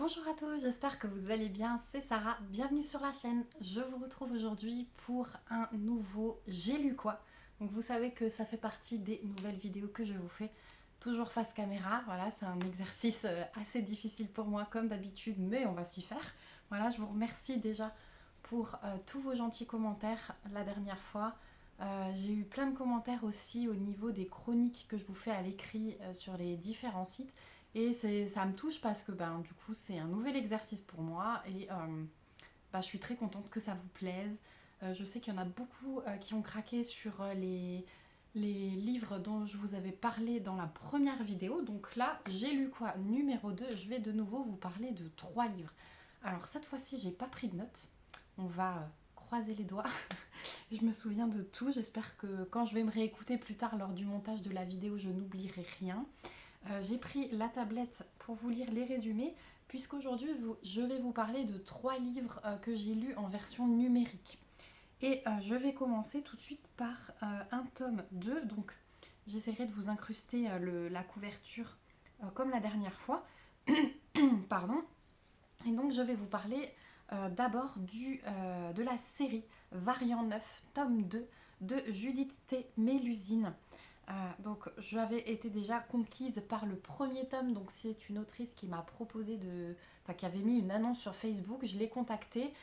Bonjour à tous, j'espère que vous allez bien, c'est Sarah, bienvenue sur la chaîne. Je vous retrouve aujourd'hui pour un nouveau J'ai lu quoi. Donc vous savez que ça fait partie des nouvelles vidéos que je vous fais, toujours face caméra. Voilà, c'est un exercice assez difficile pour moi comme d'habitude, mais on va s'y faire. Voilà, je vous remercie déjà pour tous vos gentils commentaires la dernière fois. J'ai eu plein de commentaires aussi au niveau des chroniques que je vous fais à l'écrit sur les différents sites. Et ça me touche parce que du coup c'est un nouvel exercice pour moi et je suis très contente que ça vous plaise. Je sais qu'il y en a beaucoup qui ont craqué sur les livres dont je vous avais parlé dans la première vidéo. Donc là, j'ai lu quoi numéro 2. Je vais de nouveau vous parler de 3 livres. Alors cette fois-ci, j'ai pas pris de notes. On va croiser les doigts. Je me souviens de tout. J'espère que quand je vais me réécouter plus tard lors du montage de la vidéo, je n'oublierai rien. J'ai pris la tablette pour vous lire les résumés, puisqu'aujourd'hui je vais vous parler de 3 livres que j'ai lus en version numérique. Et je vais commencer tout de suite par un tome 2. Donc j'essaierai de vous incruster la couverture comme la dernière fois. Pardon. Et donc je vais vous parler d'abord de la série Variant 9, tome 2 de Judith T. Mélusine. Donc j'avais été déjà conquise par le premier tome, donc c'est une autrice qui m'a proposé qui avait mis une annonce sur Facebook. Je l'ai contactée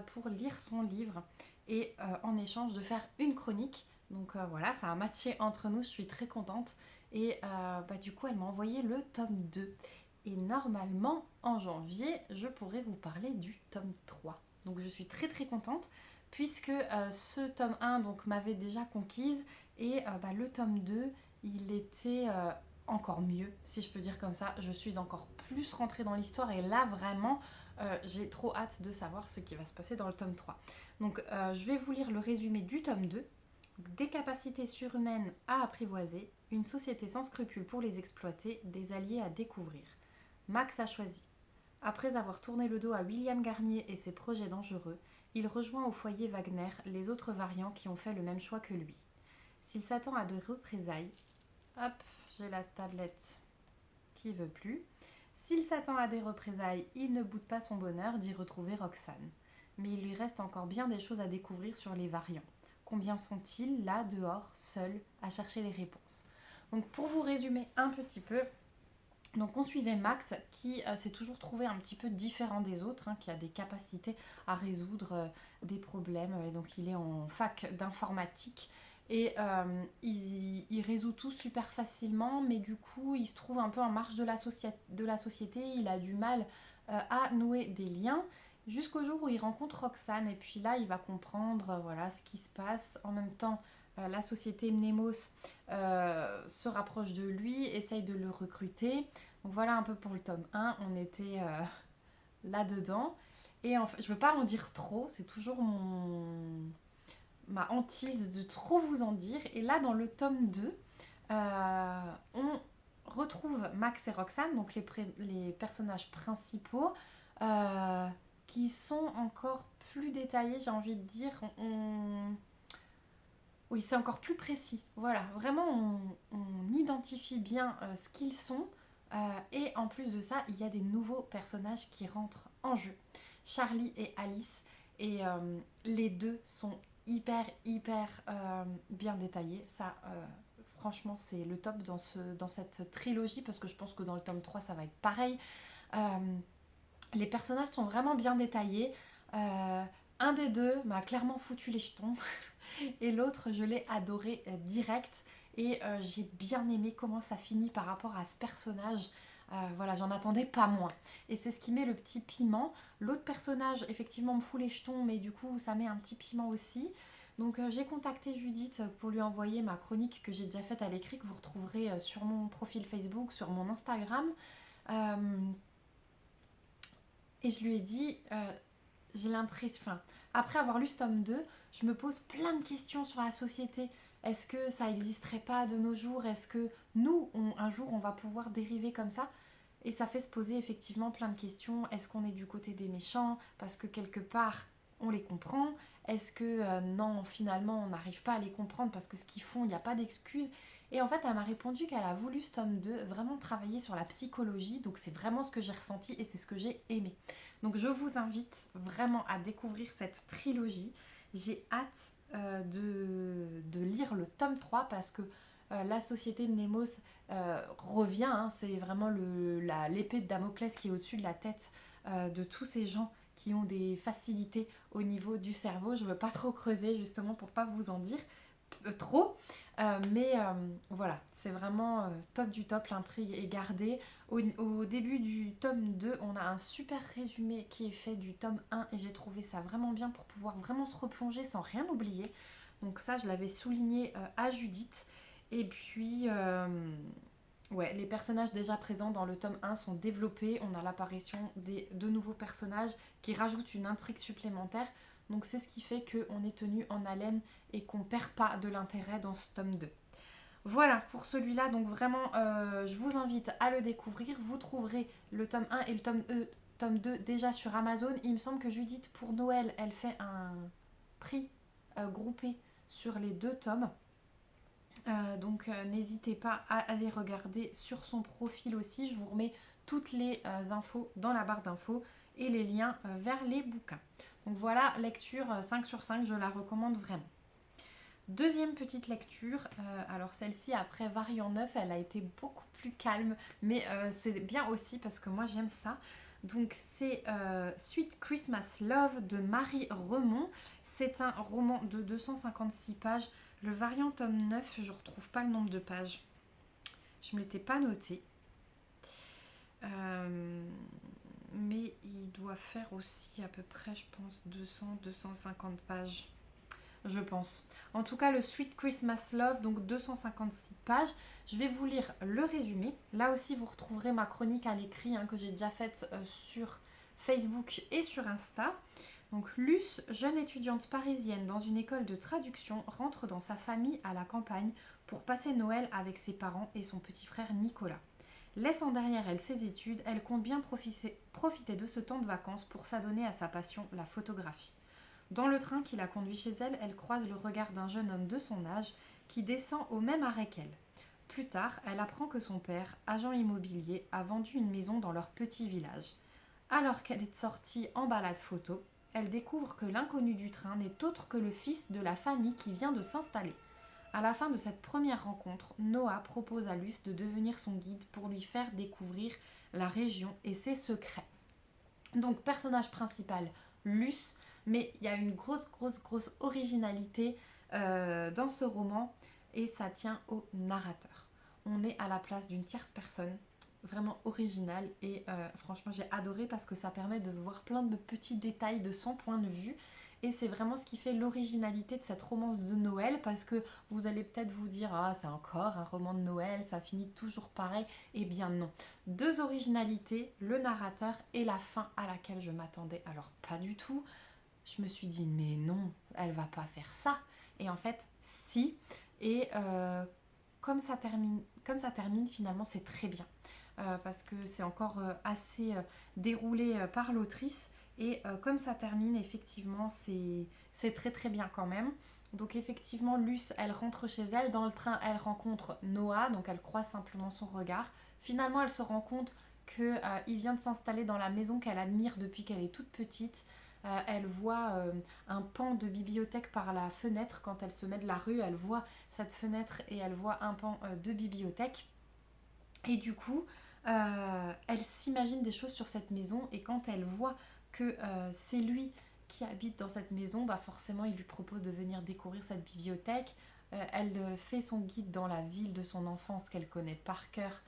pour lire son livre et en échange de faire une chronique. Donc voilà, ça a matché entre nous, je suis très contente. Et du coup, elle m'a envoyé le tome 2. Et normalement, en janvier, je pourrais vous parler du tome 3. Donc je suis très très contente puisque ce tome 1 donc, m'avait déjà conquise et le tome 2, il était encore mieux, si je peux dire comme ça. Je suis encore plus rentrée dans l'histoire et là vraiment, j'ai trop hâte de savoir ce qui va se passer dans le tome 3. Donc je vais vous lire le résumé du tome 2. Des capacités surhumaines à apprivoiser, une société sans scrupules pour les exploiter, des alliés à découvrir. Max a choisi. Après avoir tourné le dos à William Garnier et ses projets dangereux, il rejoint au foyer Wagner les autres variants qui ont fait le même choix que lui. S'il s'attend à des représailles, hop, j'ai la tablette qui veut plus. S'il s'attend à des représailles, il ne boude pas son bonheur d'y retrouver Roxane. Mais il lui reste encore bien des choses à découvrir sur les variants. Combien sont-ils là, dehors, seuls, à chercher les réponses? Donc pour vous résumer un petit peu, donc on suivait Max qui s'est toujours trouvé un petit peu différent des autres, qui a des capacités à résoudre des problèmes. Et donc il est en fac d'informatique et il résout tout super facilement, mais du coup il se trouve un peu en marge de la société, il a du mal à nouer des liens. Jusqu'au jour où il rencontre Roxane et puis là il va comprendre voilà, ce qui se passe. En même temps la société Mnemos se rapproche de lui, essaye de le recruter. Donc voilà un peu pour le tome 1, on était là-dedans. Et en fait, je ne veux pas en dire trop, c'est toujours ma hantise de trop vous en dire. Et là dans le tome 2, on retrouve Max et Roxane, donc les personnages principaux, qui sont encore plus détaillés, j'ai envie de dire. Oui, c'est encore plus précis. Voilà, vraiment, on identifie bien ce qu'ils sont. Et en plus de ça, il y a des nouveaux personnages qui rentrent en jeu. Charlie et Alice. Et les deux sont hyper bien détaillés. Ça, franchement, c'est le top dans cette trilogie. Parce que je pense que dans le tome 3, ça va être pareil. Les personnages sont vraiment bien détaillés. Un des deux m'a clairement foutu les jetons. Et l'autre, je l'ai adoré direct. Et j'ai bien aimé comment ça finit par rapport à ce personnage. Voilà, j'en attendais pas moins. Et c'est ce qui met le petit piment. L'autre personnage, effectivement, me fout les jetons, mais du coup, ça met un petit piment aussi. Donc j'ai contacté Judith pour lui envoyer ma chronique que j'ai déjà faite à l'écrit, que vous retrouverez sur mon profil Facebook, sur mon Instagram. Et je lui ai dit, j'ai l'impression, après avoir lu ce tome 2, je me pose plein de questions sur la société. Est-ce que ça n'existerait pas de nos jours? Est-ce que nous, un jour, on va pouvoir dériver comme ça? Et ça fait se poser effectivement plein de questions. Est-ce qu'on est du côté des méchants parce que quelque part, on les comprend? Est-ce que non, finalement, on n'arrive pas à les comprendre parce que ce qu'ils font, il n'y a pas d'excuse? Et en fait, elle m'a répondu qu'elle a voulu ce tome 2 vraiment travailler sur la psychologie. Donc c'est vraiment ce que j'ai ressenti et c'est ce que j'ai aimé. Donc je vous invite vraiment à découvrir cette trilogie. J'ai hâte de lire le tome 3 parce que la société de Nemos revient. Hein. C'est vraiment l'épée de Damoclès qui est au-dessus de la tête de tous ces gens qui ont des facilités au niveau du cerveau. Je ne veux pas trop creuser justement pour pas vous en dire trop. Mais voilà, c'est vraiment top du top, l'intrigue est gardée. Au début du tome 2, on a un super résumé qui est fait du tome 1 et j'ai trouvé ça vraiment bien pour pouvoir vraiment se replonger sans rien oublier. Donc ça, je l'avais souligné à Judith. Et puis, ouais, les personnages déjà présents dans le tome 1 sont développés. On a l'apparition des deux nouveaux personnages qui rajoutent une intrigue supplémentaire. Donc c'est ce qui fait qu'on est tenu en haleine et qu'on perd pas de l'intérêt dans ce tome 2. Voilà pour celui-là, donc vraiment je vous invite à le découvrir. Vous trouverez le tome 1 et le tome 2 déjà sur Amazon. Il me semble que Judith pour Noël, elle fait un prix groupé sur les deux tomes. Donc n'hésitez pas à aller regarder sur son profil aussi. Je vous remets toutes les infos dans la barre d'infos et les liens vers les bouquins. Donc voilà, lecture 5 sur 5, je la recommande vraiment. Deuxième petite lecture, alors celle-ci après Variant 9, elle a été beaucoup plus calme, mais c'est bien aussi parce que moi j'aime ça. Donc c'est Sweet Christmas Love de Marie Remond. C'est un roman de 256 pages. Le Variant tome 9, je ne retrouve pas le nombre de pages. Je ne me l'étais pas noté. Mais il doit faire aussi à peu près, je pense, 200-250 pages. Je pense. En tout cas, le Sweet Christmas Love, donc 256 pages. Je vais vous lire le résumé. Là aussi, vous retrouverez ma chronique à l'écrit que j'ai déjà faite sur Facebook et sur Insta. Donc Luce, jeune étudiante parisienne dans une école de traduction, rentre dans sa famille à la campagne pour passer Noël avec ses parents et son petit frère Nicolas. Laissant derrière elle ses études, elle compte bien profiter de ce temps de vacances pour s'adonner à sa passion, la photographie. Dans le train qui la conduit chez elle, elle croise le regard d'un jeune homme de son âge qui descend au même arrêt qu'elle. Plus tard, elle apprend que son père, agent immobilier, a vendu une maison dans leur petit village. Alors qu'elle est sortie en balade photo, elle découvre que l'inconnu du train n'est autre que le fils de la famille qui vient de s'installer. À la fin de cette première rencontre, Noah propose à Luce de devenir son guide pour lui faire découvrir la région et ses secrets. Donc, personnage principal, Luce, mais il y a une grosse originalité dans ce roman et ça tient au narrateur. On est à la place d'une tierce personne, vraiment originale et franchement j'ai adoré parce que ça permet de voir plein de petits détails de son point de vue et c'est vraiment ce qui fait l'originalité de cette romance de Noël parce que vous allez peut-être vous dire ah c'est encore un roman de Noël, ça finit toujours pareil. Eh bien non. Deux originalités, le narrateur et la fin à laquelle je m'attendais. Alors pas du tout. Je me suis dit mais non, elle va pas faire ça. Et en fait si. Et comme ça termine finalement c'est très bien. Parce que c'est encore assez déroulé par l'autrice et comme ça termine effectivement c'est très bien quand même. Donc effectivement Luce elle rentre chez elle, dans le train elle rencontre Noah, donc elle croise simplement son regard. Finalement elle se rend compte qu'il vient de s'installer dans la maison qu'elle admire depuis qu'elle est toute petite. Elle voit un pan de bibliothèque par la fenêtre quand elle se met de la rue, elle voit cette fenêtre et elle voit un pan de bibliothèque. Et du coup, elle s'imagine des choses sur cette maison et quand elle voit que c'est lui qui habite dans cette maison, bah forcément il lui propose de venir découvrir cette bibliothèque. Elle fait son guide dans la ville de son enfance qu'elle connaît par cœur.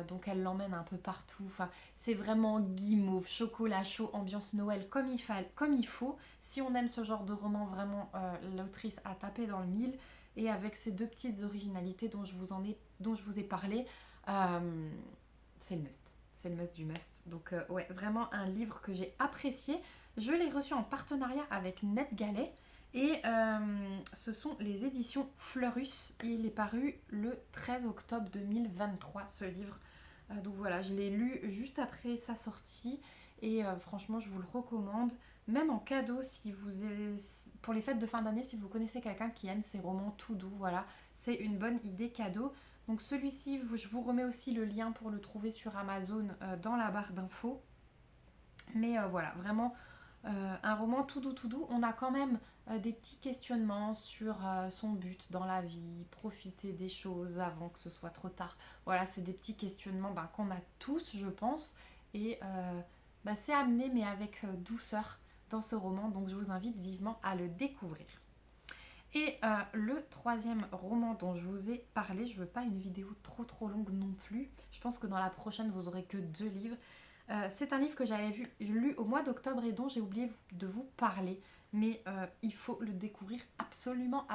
Donc elle l'emmène un peu partout. Enfin, c'est vraiment guimauve, chocolat chaud, ambiance Noël comme il faut. Si on aime ce genre de roman, vraiment l'autrice a tapé dans le mille. Et avec ces deux petites originalités dont je vous ai parlé, c'est le must. C'est le must du must. Donc ouais, vraiment un livre que j'ai apprécié. Je l'ai reçu en partenariat avec NetGalley. Et ce sont les éditions Fleurus. Il est paru le 13 octobre 2023, ce livre. Donc voilà, je l'ai lu juste après sa sortie. et franchement je vous le recommande. Même en cadeau, si vous pour les fêtes de fin d'année, si vous connaissez quelqu'un qui aime ces romans tout doux, voilà, c'est une bonne idée cadeau. Donc celui-ci, je vous remets aussi le lien pour le trouver sur Amazon dans la barre d'infos. Mais voilà, vraiment un roman tout doux, tout doux. On a quand même des petits questionnements sur son but dans la vie, profiter des choses avant que ce soit trop tard. Voilà, c'est des petits questionnements qu'on a tous, je pense. Et c'est amené, mais avec douceur dans ce roman. Donc je vous invite vivement à le découvrir. Et le troisième roman dont je vous ai parlé, je ne veux pas une vidéo trop longue non plus. Je pense que dans la prochaine, vous aurez que 2 livres. C'est un livre que j'avais lu au mois d'octobre et dont j'ai oublié de vous parler. Mais il faut le découvrir absolument.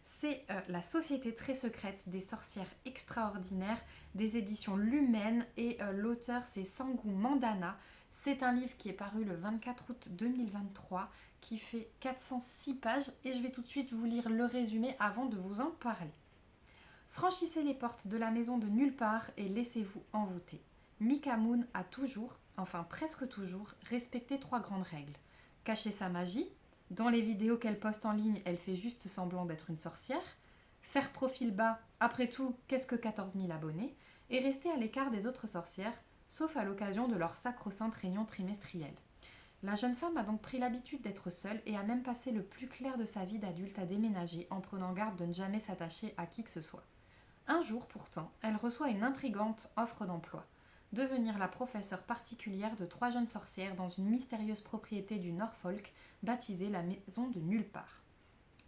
C'est La Société très secrète des sorcières extraordinaires des éditions Lumen et l'auteur c'est Sangu Mandana. C'est un livre qui est paru le 24 août 2023 qui fait 406 pages et je vais tout de suite vous lire le résumé avant de vous en parler. Franchissez les portes de la maison de nulle part et laissez-vous envoûter. Mika Moon a toujours, enfin presque toujours, respecté 3 grandes règles. Cacher sa magie, dans les vidéos qu'elle poste en ligne, elle fait juste semblant d'être une sorcière. Faire profil bas, après tout, qu'est-ce que 14 000 abonnés. Et rester à l'écart des autres sorcières, sauf à l'occasion de leur sacro-sainte réunion trimestrielle. La jeune femme a donc pris l'habitude d'être seule et a même passé le plus clair de sa vie d'adulte à déménager en prenant garde de ne jamais s'attacher à qui que ce soit. Un jour pourtant, elle reçoit une intrigante offre d'emploi. Devenir la professeure particulière de 3 jeunes sorcières dans une mystérieuse propriété du Norfolk baptisée la maison de nulle part.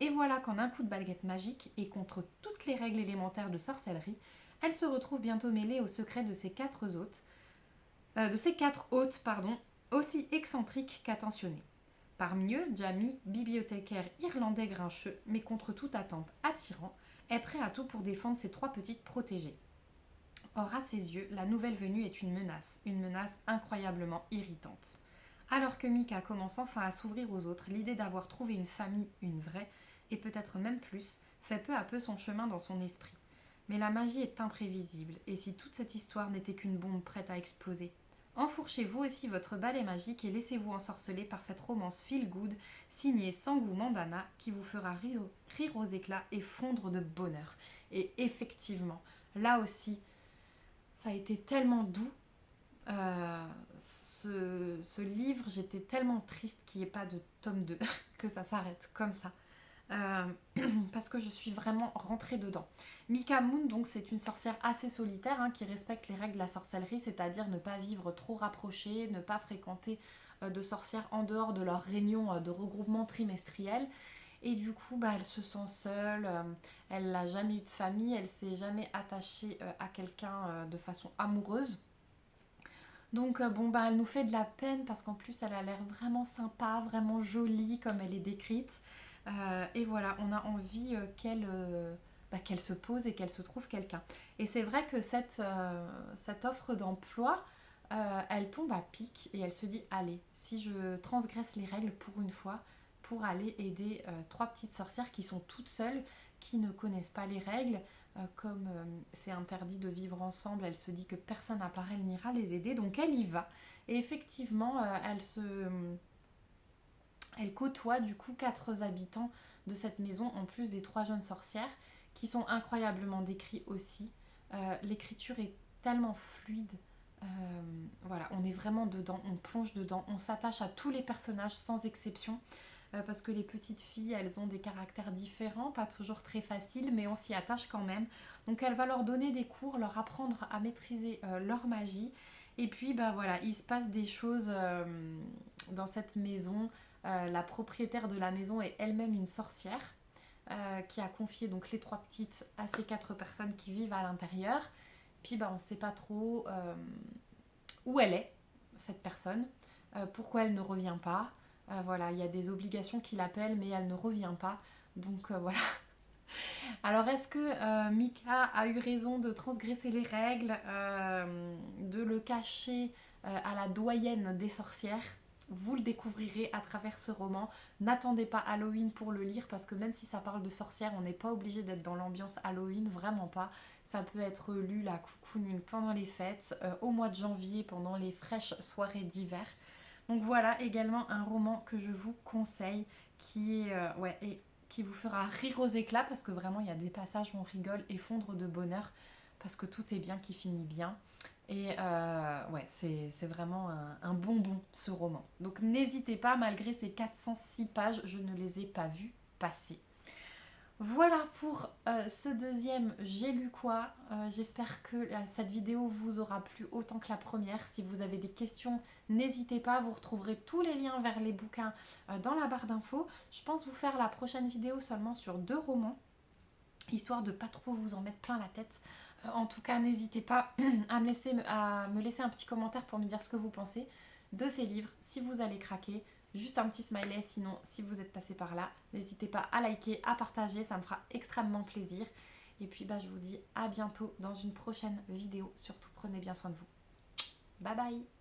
Et voilà qu'en un coup de baguette magique et contre toutes les règles élémentaires de sorcellerie, elle se retrouve bientôt mêlée aux secrets de ces 4 hôtes, aussi excentriques qu'attentionnés. Parmi eux, Jamie, bibliothécaire irlandais grincheux, mais contre toute attente attirant, est prêt à tout pour défendre ses 3 petites protégées. Or, à ses yeux, la nouvelle venue est une menace incroyablement irritante. Alors que Mika commence enfin à s'ouvrir aux autres, l'idée d'avoir trouvé une famille, une vraie, et peut-être même plus, fait peu à peu son chemin dans son esprit. Mais la magie est imprévisible, et si toute cette histoire n'était qu'une bombe prête à exploser? Enfourchez-vous aussi votre balai magique et laissez-vous ensorceler par cette romance feel good signée Sangu Mandana qui vous fera rire aux éclats et fondre de bonheur. Et effectivement, là aussi, ça a été tellement doux. Ce livre, j'étais tellement triste qu'il n'y ait pas de tome 2, que ça s'arrête comme ça. Parce que je suis vraiment rentrée dedans. Mika Moon, donc, c'est une sorcière assez solitaire qui respecte les règles de la sorcellerie, c'est-à-dire ne pas vivre trop rapprochée, ne pas fréquenter de sorcières en dehors de leur réunion de regroupement trimestriel. Et du coup, elle se sent seule, elle n'a jamais eu de famille, elle s'est jamais attachée à quelqu'un de façon amoureuse. Donc elle nous fait de la peine parce qu'en plus elle a l'air vraiment sympa, vraiment jolie comme elle est décrite. Et voilà, on a envie qu'elle se pose et qu'elle se trouve quelqu'un. Et c'est vrai que cette offre d'emploi, elle tombe à pic et elle se dit, allez, si je transgresse les règles pour une fois, pour aller aider 3 petites sorcières qui sont toutes seules, qui ne connaissent pas les règles, comme c'est interdit de vivre ensemble, elle se dit que personne à part elle n'ira les aider, donc elle y va. Et effectivement, elle côtoie du coup 4 habitants de cette maison, en plus des 3 jeunes sorcières, qui sont incroyablement décrits aussi. L'écriture est tellement fluide. Voilà, on est vraiment dedans, on plonge dedans, on s'attache à tous les personnages sans exception. Parce que les petites filles, elles ont des caractères différents, pas toujours très faciles, mais on s'y attache quand même. Donc elle va leur donner des cours, leur apprendre à maîtriser leur magie. Et puis voilà, il se passe des choses dans cette maison. La propriétaire de la maison est elle-même une sorcière qui a confié donc les 3 petites à ces 4 personnes qui vivent à l'intérieur. Puis on ne sait pas trop où elle est, cette personne, pourquoi elle ne revient pas. Voilà, il y a des obligations qui l'appellent, mais elle ne revient pas. Donc voilà. Alors, est-ce que Mika a eu raison de transgresser les règles, de le cacher à la doyenne des sorcières? Vous le découvrirez à travers ce roman. N'attendez pas Halloween pour le lire, parce que même si ça parle de sorcières, on n'est pas obligé d'être dans l'ambiance Halloween, vraiment pas. Ça peut être lu, la cocooning, pendant les fêtes, au mois de janvier, pendant les fraîches soirées d'hiver. Donc voilà également un roman que je vous conseille qui est, et qui vous fera rire aux éclats parce que vraiment il y a des passages où on rigole et fondre de bonheur parce que tout est bien qui finit bien. Et c'est vraiment un bonbon ce roman. Donc n'hésitez pas, malgré ces 406 pages, je ne les ai pas vues passer. Voilà pour ce deuxième J'ai lu quoi. J'espère que cette vidéo vous aura plu autant que la première. Si vous avez des questions, n'hésitez pas. Vous retrouverez tous les liens vers les bouquins dans la barre d'infos. Je pense vous faire la prochaine vidéo seulement sur 2 romans, histoire de pas trop vous en mettre plein la tête. En tout cas, n'hésitez pas à me laisser un petit commentaire pour me dire ce que vous pensez de ces livres, si vous allez craquer. Juste un petit smiley, sinon si vous êtes passé par là, n'hésitez pas à liker, à partager, ça me fera extrêmement plaisir. Et puis je vous dis à bientôt dans une prochaine vidéo. Surtout prenez bien soin de vous. Bye bye.